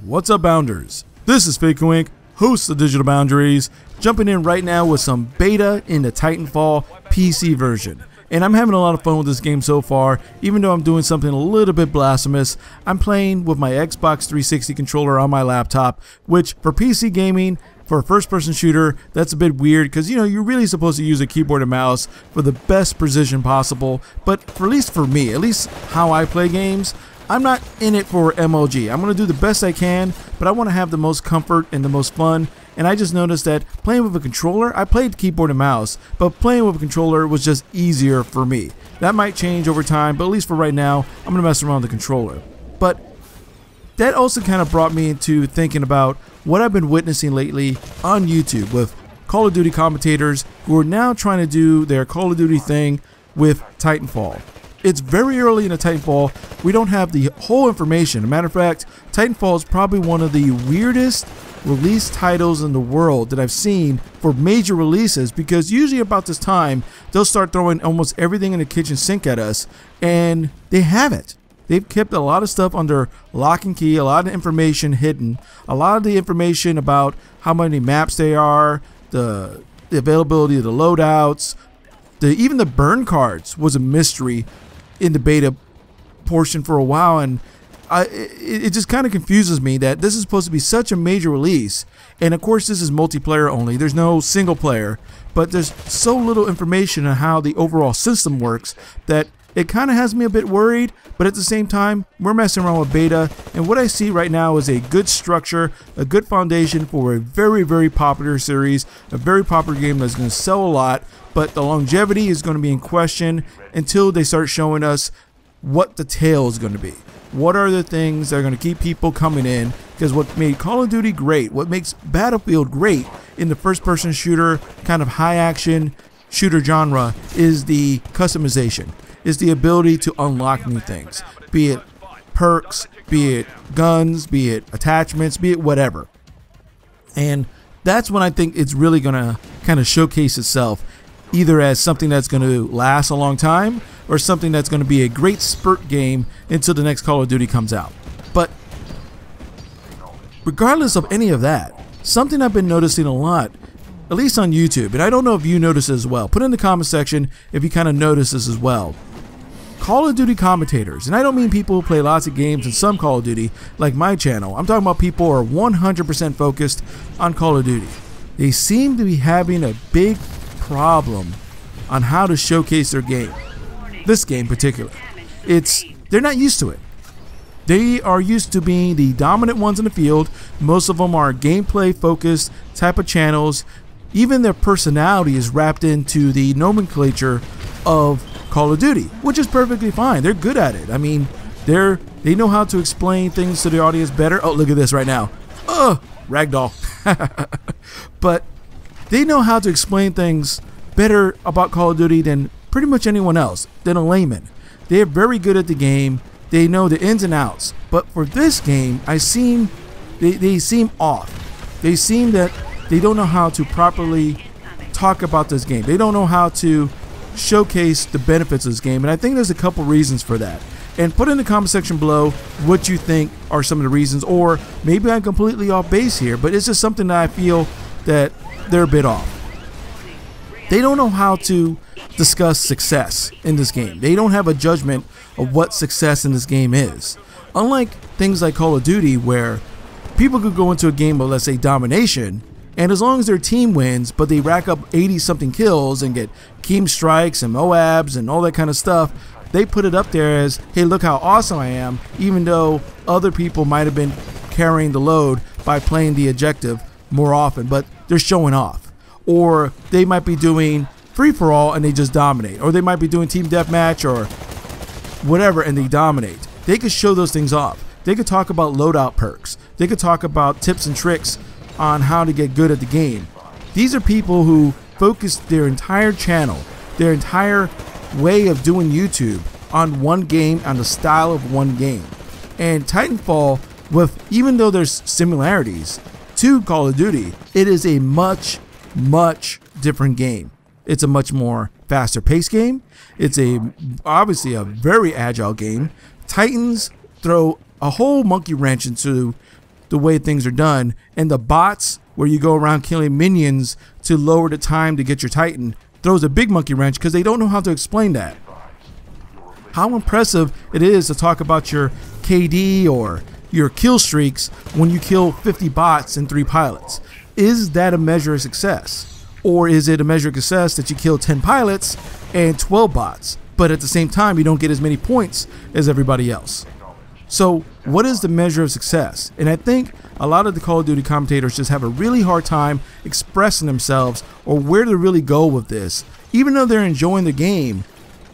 What's up, Bounders? This is Fakeoink, host of Digital Boundaries, jumping in right now with some beta in the Titanfall PC version. And I'm having a lot of fun with this game so far, even though I'm doing something a little bit blasphemous. I'm playing with my Xbox 360 controller on my laptop, which for PC gaming, for a first-person shooter, that's a bit weird because, you're really supposed to use a keyboard and mouse for the best precision possible. But at least for me, at least how I play games, I'm not in it for MLG. I'm going to do the best I can, but I want to have the most comfort and the most fun. And I just noticed that playing with a controller, I played keyboard and mouse, but playing with a controller was just easier for me. That might change over time, but at least for right now, I'm going to mess around with the controller. But that also kind of brought me into thinking about what I've been witnessing lately on YouTube with Call of Duty commentators who are now trying to do their Call of Duty thing with Titanfall. It's very early in the Titanfall. We don't have the whole information. As a matter of fact, Titanfall is probably one of the weirdest release titles in the world that I've seen for major releases, because usually about this time they'll start throwing almost everything in the kitchen sink at us, and they haven't. They've kept a lot of stuff under lock and key, a lot of information hidden, a lot of the information about how many maps there are, the availability of the loadouts, even the burn cards was a mystery in the beta portion for a while, and it just kind of confuses me that this is supposed to be such a major release, and of course this is multiplayer only. There's no single player, but there's so little information on how the overall system works that it kind of has me a bit worried. But at the same time, we're messing around with beta, and what I see right now is a good structure, a good foundation for a very, very popular series, a very popular game that's going to sell a lot, but the longevity is going to be in question until they start showing us what the tail is going to be. What are the things that are going to keep people coming in? Because what made Call of Duty great, what makes BattleField great in the first-person shooter, kind of high-action shooter genre, is the customization, is the ability to unlock new things, be it perks, be it guns, be it attachments, be it whatever. And that's when I think it's really going to kind of showcase itself, either as something that's going to last a long time or something that's going to be a great spurt game until the next Call of Duty comes out. But regardless of any of that, something I've been noticing a lot, at least on YouTube, and I don't know if you notice as well, put in the comment section if you kind of notice this as well. Call of Duty commentators, and I don't mean people who play lots of games and some Call of Duty like my channel. I'm talking about people who are 100% focused on Call of Duty. They seem to be having a big problem on how to showcase their game. This game in particular. They're not used to it. They are used to being the dominant ones in the field. Most of them are gameplay focused type of channels. Even their personality is wrapped into the nomenclature of Call of Duty, which is perfectly fine. They're good at it. I mean, they know how to explain things to the audience better. Oh, look at this right now. Ragdoll. But they know how to explain things better about Call of Duty than pretty much anyone else, than a layman. They're very good at the game. They know the ins and outs. But for this game, they seem off. They seem that they don't know how to properly talk about this game. They don't know how to showcase the benefits of this game, and I think there's a couple reasons for that. And put in the comment section below what you think are some of the reasons, or maybe I'm completely off base here, but it's just something that I feel that they're a bit off. They don't know how to discuss success in this game. They don't have a judgment of what success in this game is. Unlike things like Call of Duty, where people could go into a game of, let's say, domination, and as long as their team wins, but they rack up 80-something kills and get Keem strikes and MOABs and all that kind of stuff, they put it up there as, hey, look how awesome I am, even though other people might have been carrying the load by playing the objective more often, but they're showing off. Or they might be doing free-for-all and they just dominate. Or they might be doing team deathmatch or whatever and they dominate. They could show those things off. They could talk about loadout perks. They could talk about tips and tricks on how to get good at the game. These are people who focus their entire channel, their entire way of doing YouTube on one game, on the style of one game. And Titanfall, even though there's similarities to Call of Duty, it is a much different game. It's a much more faster paced game. It's obviously a very agile game. Titans throw a whole monkey wrench into the way things are done. And the bots, where you go around killing minions to lower the time to get your Titan, throws a big monkey wrench because they don't know how to explain that. How impressive it is to talk about your KD or your kill streaks when you kill 50 bots and 3 pilots. Is that a measure of success? Or is it a measure of success that you kill 10 pilots and 12 bots, but at the same time you don't get as many points as everybody else? So what is the measure of success? And I think a lot of the Call of Duty commentators just have a really hard time expressing themselves or where to really go with this. Even though they're enjoying the game,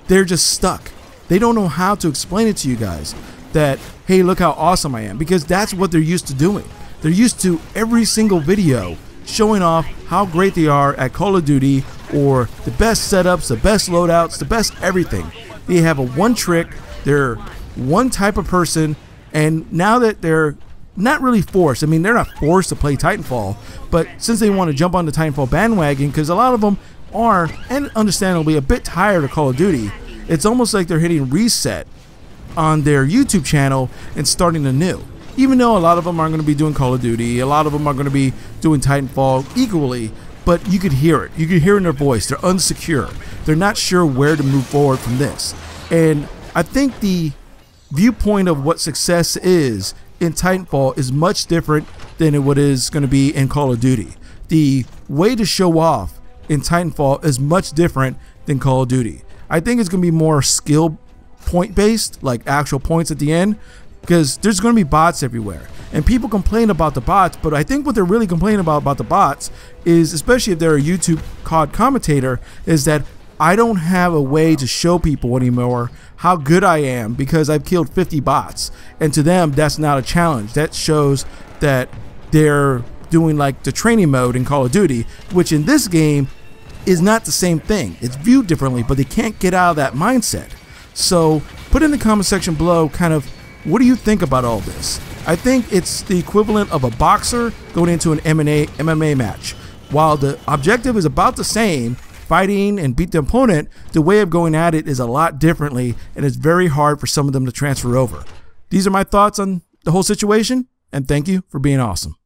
they're just stuck. They don't know how to explain it to you guys that, hey, look how awesome I am, because that's what they're used to doing. They're used to every single video showing off how great they are at Call of Duty, or the best setups, the best loadouts, the best everything. They have a one trick, they're one type of person, and now that they're not really forced, I mean, they're not forced to play Titanfall, but since they want to jump on the Titanfall bandwagon, because a lot of them are, and understandably, a bit tired of Call of Duty, it's almost like they're hitting reset on their YouTube channel and starting anew. Even though a lot of them are going to be doing Call of Duty, a lot of them are going to be doing Titanfall equally, but you could hear it. You could hear in their voice. They're unsecure. They're not sure where to move forward from this. And I think the viewpoint of what success is in Titanfall is much different than what is going to be in Call of Duty. The way to show off in Titanfall is much different than Call of Duty. I think it's going to be more skill point based, like actual points at the end, because there's going to be bots everywhere. And people complain about the bots, but I think what they're really complaining about the bots is, especially if they're a YouTube COD commentator, is that I don't have a way to show people anymore how good I am because I've killed 50 bots. And to them, that's not a challenge. That shows that they're doing like the training mode in Call of Duty, which in this game is not the same thing. It's viewed differently, but they can't get out of that mindset. So put in the comment section below kind of what do you think about all this? I think it's the equivalent of a boxer going into an MMA match. While the objective is about the same, fighting and beat the opponent, the way of going at it is a lot differently, and it's very hard for some of them to transfer over. These are my thoughts on the whole situation, and thank you for being awesome.